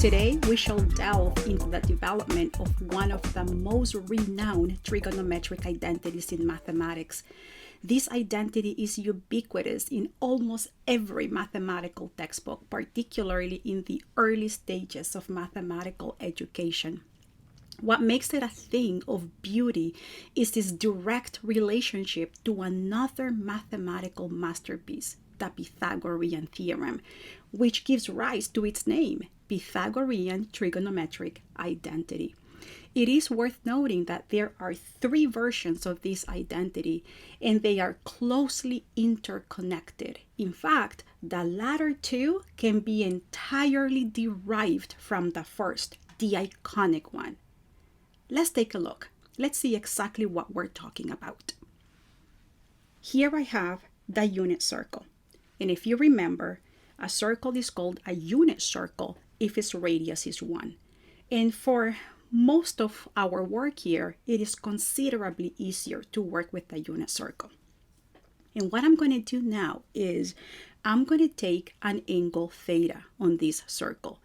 Today, we shall delve into the development of one of the most renowned trigonometric identities in mathematics. This identity is ubiquitous in almost every mathematical textbook, particularly in the early stages of mathematical education. What makes it a thing of beauty is its direct relationship to another mathematical masterpiece, the Pythagorean theorem, which gives rise to its name, Pythagorean trigonometric identity. It is worth noting that there are three versions of this identity, and they are closely interconnected. In fact, the latter two can be entirely derived from the first, the iconic one. Let's take a look. Let's see exactly what we're talking about. Here I have the unit circle. And if you remember, a circle is called a unit circle if its radius is 1. And for most of our work here, it is considerably easier to work with the unit circle. And what I'm going to do now is I'm going to take an angle theta on this circle.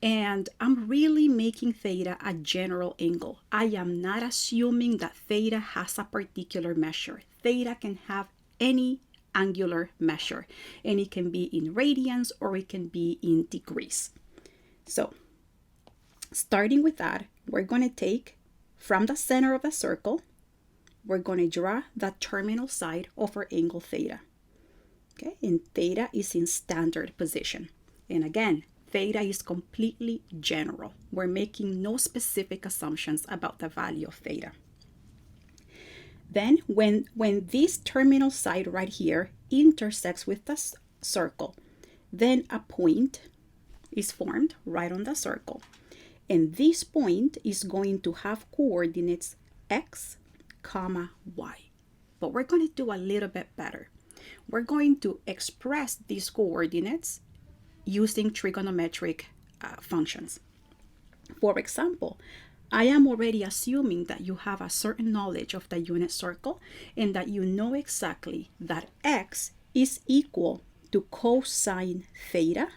And I'm really making theta a general angle. I am not assuming that theta has a particular measure. Theta can have any angular measure, and it can be in radians or it can be in degrees. So, starting with that, we're going to take from the center of the circle, we're going to draw the terminal side of our angle theta. Okay, and theta is in standard position. And again, theta is completely general. We're making no specific assumptions about the value of theta. Then when this terminal side right here intersects with the circle, then a point is formed right on the circle. And this point is going to have coordinates x, comma, y. But we're going to do a little bit better. We're going to express these coordinates using trigonometric functions. For example, I am already assuming that you have a certain knowledge of the unit circle and that you know exactly that x is equal to cosine theta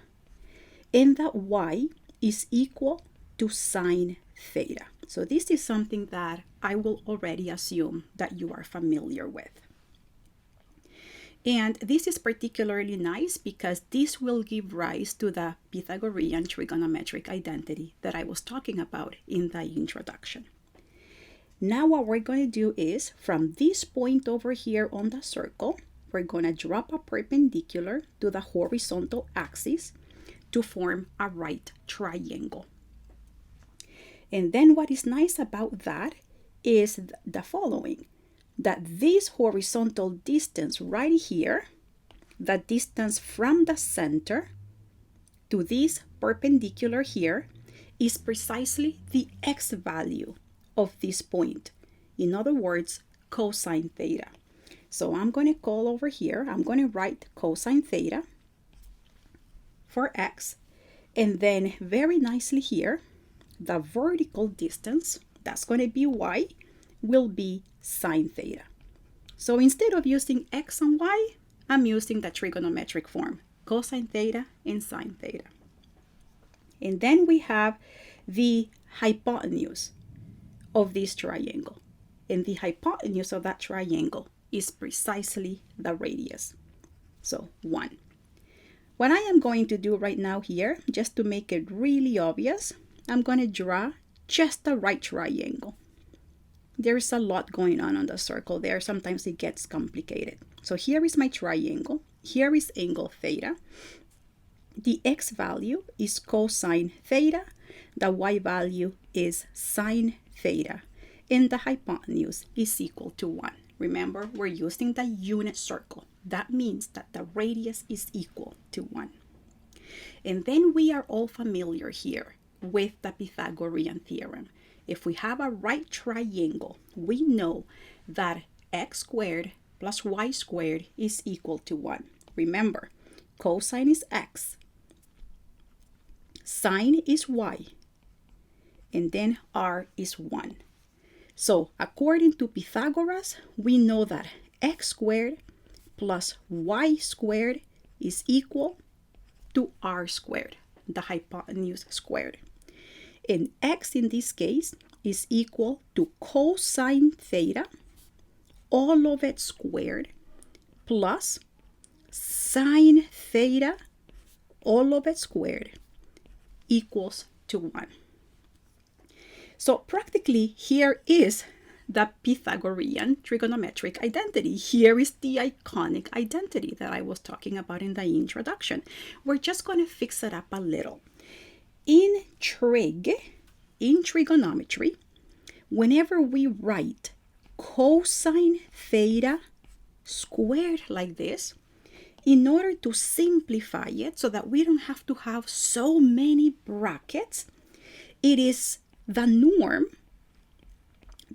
and that y is equal to sine theta. So this is something that I will already assume that you are familiar with. And this is particularly nice because this will give rise to the Pythagorean trigonometric identity that I was talking about in the introduction. Now what we're going to do is, from this point over here on the circle, we're going to drop a perpendicular to the horizontal axis to form a right triangle. And then what is nice about that is the following. That this horizontal distance right here, the distance from the center to this perpendicular here, is precisely the x value of this point. In other words, cosine theta. So I'm going to call over here, I'm going to write cosine theta for x, and then very nicely here, the vertical distance, that's going to be y, will be sine theta. So instead of using x and y, I'm using the trigonometric form, cosine theta and sine theta. And then we have the hypotenuse of this triangle. And the hypotenuse of that triangle is precisely the radius. So 1. What I am going to do right now here, just to make it really obvious, I'm going to draw just the right triangle. There's a lot going on the circle there. Sometimes it gets complicated. So here is my triangle. Here is angle theta. The x value is cosine theta. The y value is sine theta. And the hypotenuse is equal to 1. Remember, we're using the unit circle. That means that the radius is equal to 1. And then we are all familiar here with the Pythagorean theorem. If we have a right triangle, we know that x squared plus y squared is equal to 1. Remember, cosine is x, sine is y, and then r is 1. So according to Pythagoras, we know that x squared plus y squared is equal to r squared. the hypotenuse squared. And x in this case is equal to cosine theta, all of it squared, plus sine theta, all of it squared, equals to 1. So practically here is the Pythagorean trigonometric identity. Here is the iconic identity that I was talking about in the introduction. We're just going to fix it up a little. In trigonometry, whenever we write cosine theta squared like this, in order to simplify it so that we don't have to have so many brackets, it is the norm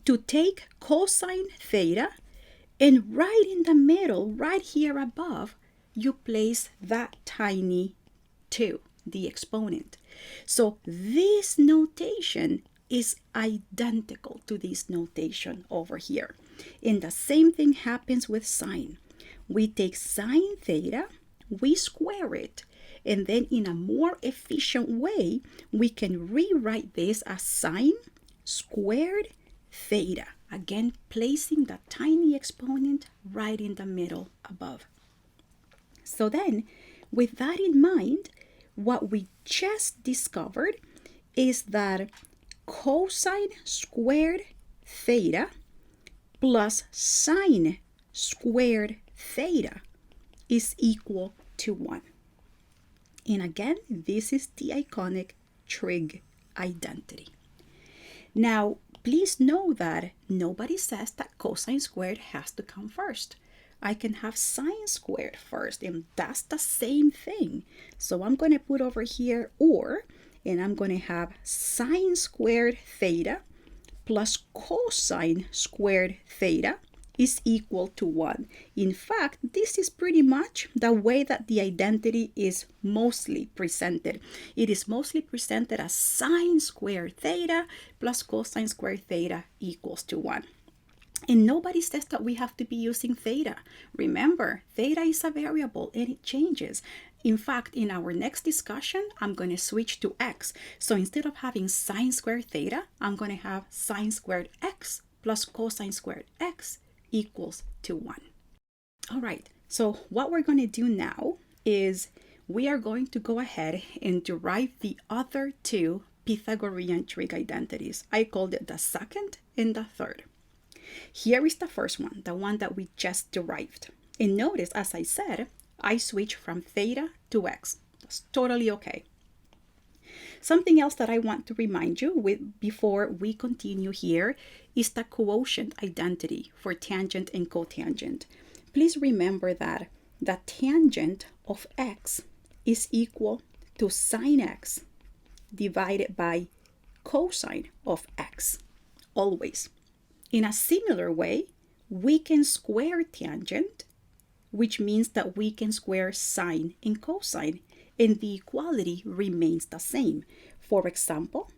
to take cosine theta and right in the middle, right here above, you place that tiny 2, the exponent. So this notation is identical to this notation over here. And the same thing happens with sine. We take sine theta, we square it, and then in a more efficient way, we can rewrite this as sine squared theta. Again, placing the tiny exponent right in the middle above. So then, with that in mind, what we just discovered is that cosine squared theta plus sine squared theta is equal to 1. And again, this is the iconic trig identity. Now, please know that nobody says that cosine squared has to come first. I can have sine squared first, and that's the same thing. So I'm going to put over here or, and I'm going to have sine squared theta plus cosine squared theta is equal to 1. In fact, this is pretty much the way that the identity is mostly presented. It is mostly presented as sine squared theta plus cosine squared theta equals to 1. And nobody says that we have to be using theta. Remember, theta is a variable and it changes. In fact, in our next discussion, I'm going to switch to x. So instead of having sine squared theta, I'm going to have sine squared x plus cosine squared x equals to 1. All right, so what we're going to do now is we are going to go ahead and derive the other 2 Pythagorean trig identities. I called it the second and the third. Here is the first one, the one that we just derived. And notice, as I said, I switch from theta to x. That's totally okay. Something else that I want to remind you with before we continue here is the quotient identity for tangent and cotangent. Please remember that the tangent of x is equal to sine x divided by cosine of x, always. In a similar way, we can square tangent, which means that we can square sine and cosine, and the equality remains the same. For example,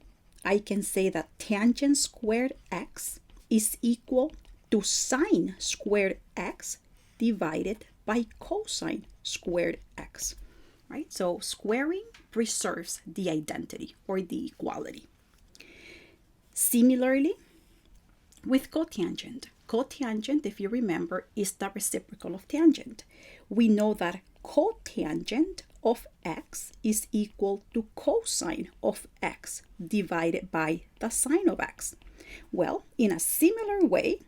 I can say that tangent squared x is equal to sine squared x divided by cosine squared x, right? So squaring preserves the identity or the equality. Similarly, with cotangent. Cotangent, if you remember, is the reciprocal of tangent. We know that cotangent of x is equal to cosine of x divided by the sine of x. Well, in a similar way,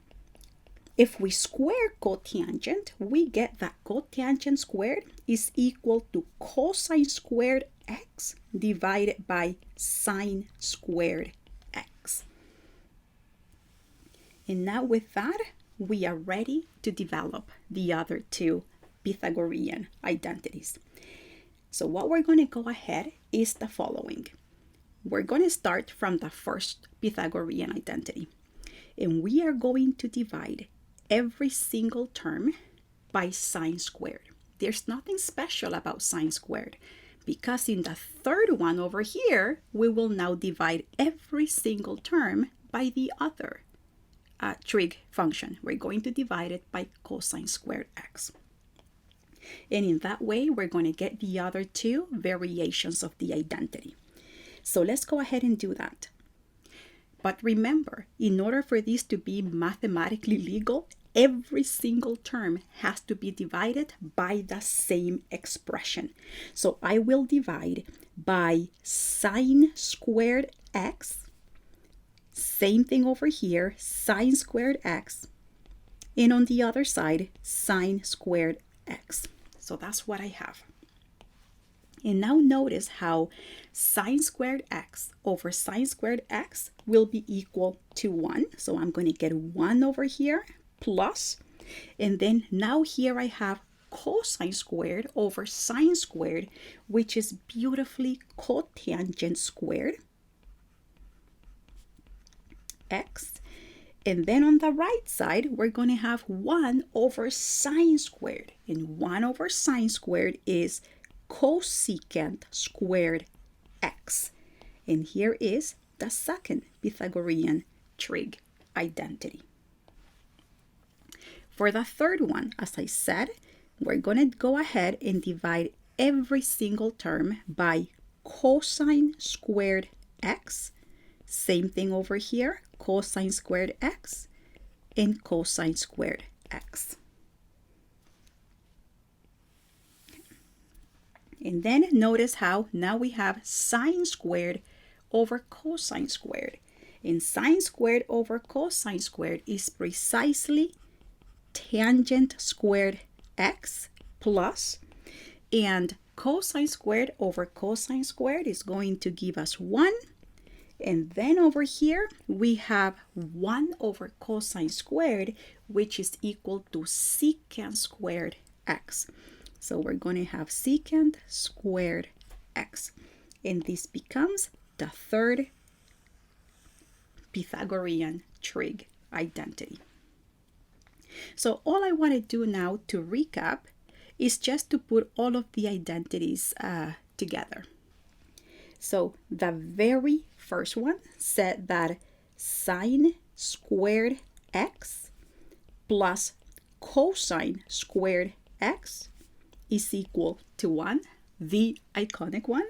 if we square cotangent, we get that cotangent squared is equal to cosine squared x divided by sine squared x. And now with that, we are ready to develop the other 2 Pythagorean identities. So what we're going to go ahead is the following. We're going to start from the first Pythagorean identity. And we are going to divide every single term by sine squared. There's nothing special about sine squared because in the third one over here, we will now divide every single term by the other trig function. We're going to divide it by cosine squared x. And in that way, we're going to get the other two variations of the identity. So let's go ahead and do that. But remember, in order for this to be mathematically legal, every single term has to be divided by the same expression. So I will divide by sine squared x. Same thing over here, sine squared x. And on the other side, sine squared x. So that's what I have. And now notice how sine squared x over sine squared x will be equal to 1. So I'm going to get 1 over here plus. And then now here I have cosine squared over sine squared, which is beautifully cotangent squared x. And then on the right side, we're going to have 1 over sine squared. And 1 over sine squared is cosecant squared x. And here is the second Pythagorean trig identity. For the third one, as I said, we're going to go ahead and divide every single term by cosine squared x. Same thing over here, cosine squared x and cosine squared x. And then notice how now we have sine squared over cosine squared. And sine squared over cosine squared is precisely tangent squared x plus, and cosine squared over cosine squared is going to give us 1. And then over here, we have 1 over cosine squared, which is equal to secant squared x. So we're going to have secant squared x. And this becomes the third Pythagorean trig identity. So all I want to do now to recap is just to put all of the identities together. So the very first one said that sine squared x plus cosine squared x is equal to 1, the iconic one.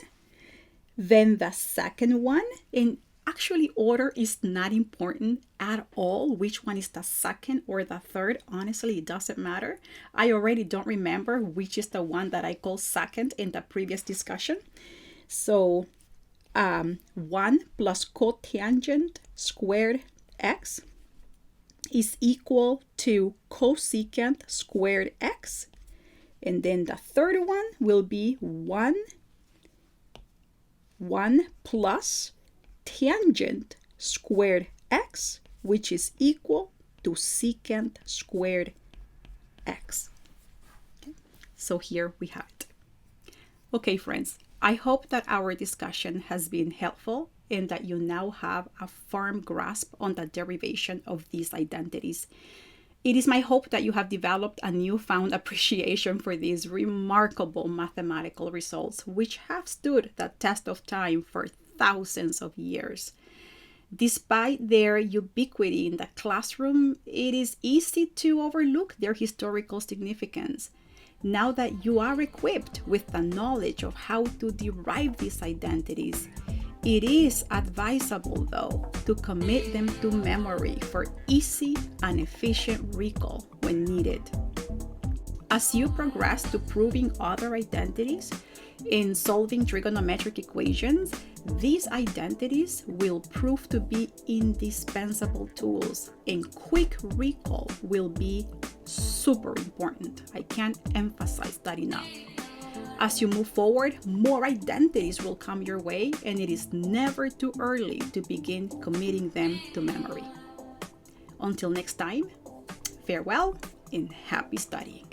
Then the second one, and actually order is not important at all, which one is the second or the third. Honestly, it doesn't matter. I already don't remember which is the one that I called second in the previous discussion. So 1 plus cotangent squared x is equal to cosecant squared x. And then the third one will be 1 plus tangent squared x, which is equal to secant squared x. Okay. So here we have it. Okay, friends, I hope that our discussion has been helpful and that you now have a firm grasp on the derivation of these identities. It is my hope that you have developed a newfound appreciation for these remarkable mathematical results, which have stood the test of time for thousands of years. Despite their ubiquity in the classroom, it is easy to overlook their historical significance. Now that you are equipped with the knowledge of how to derive these identities, it is advisable, though, to commit them to memory for easy and efficient recall when needed. As you progress to proving other identities in solving trigonometric equations, these identities will prove to be indispensable tools, and quick recall will be super important. I can't emphasize that enough. As you move forward, more identities will come your way, and it is never too early to begin committing them to memory. Until next time, farewell and happy studying.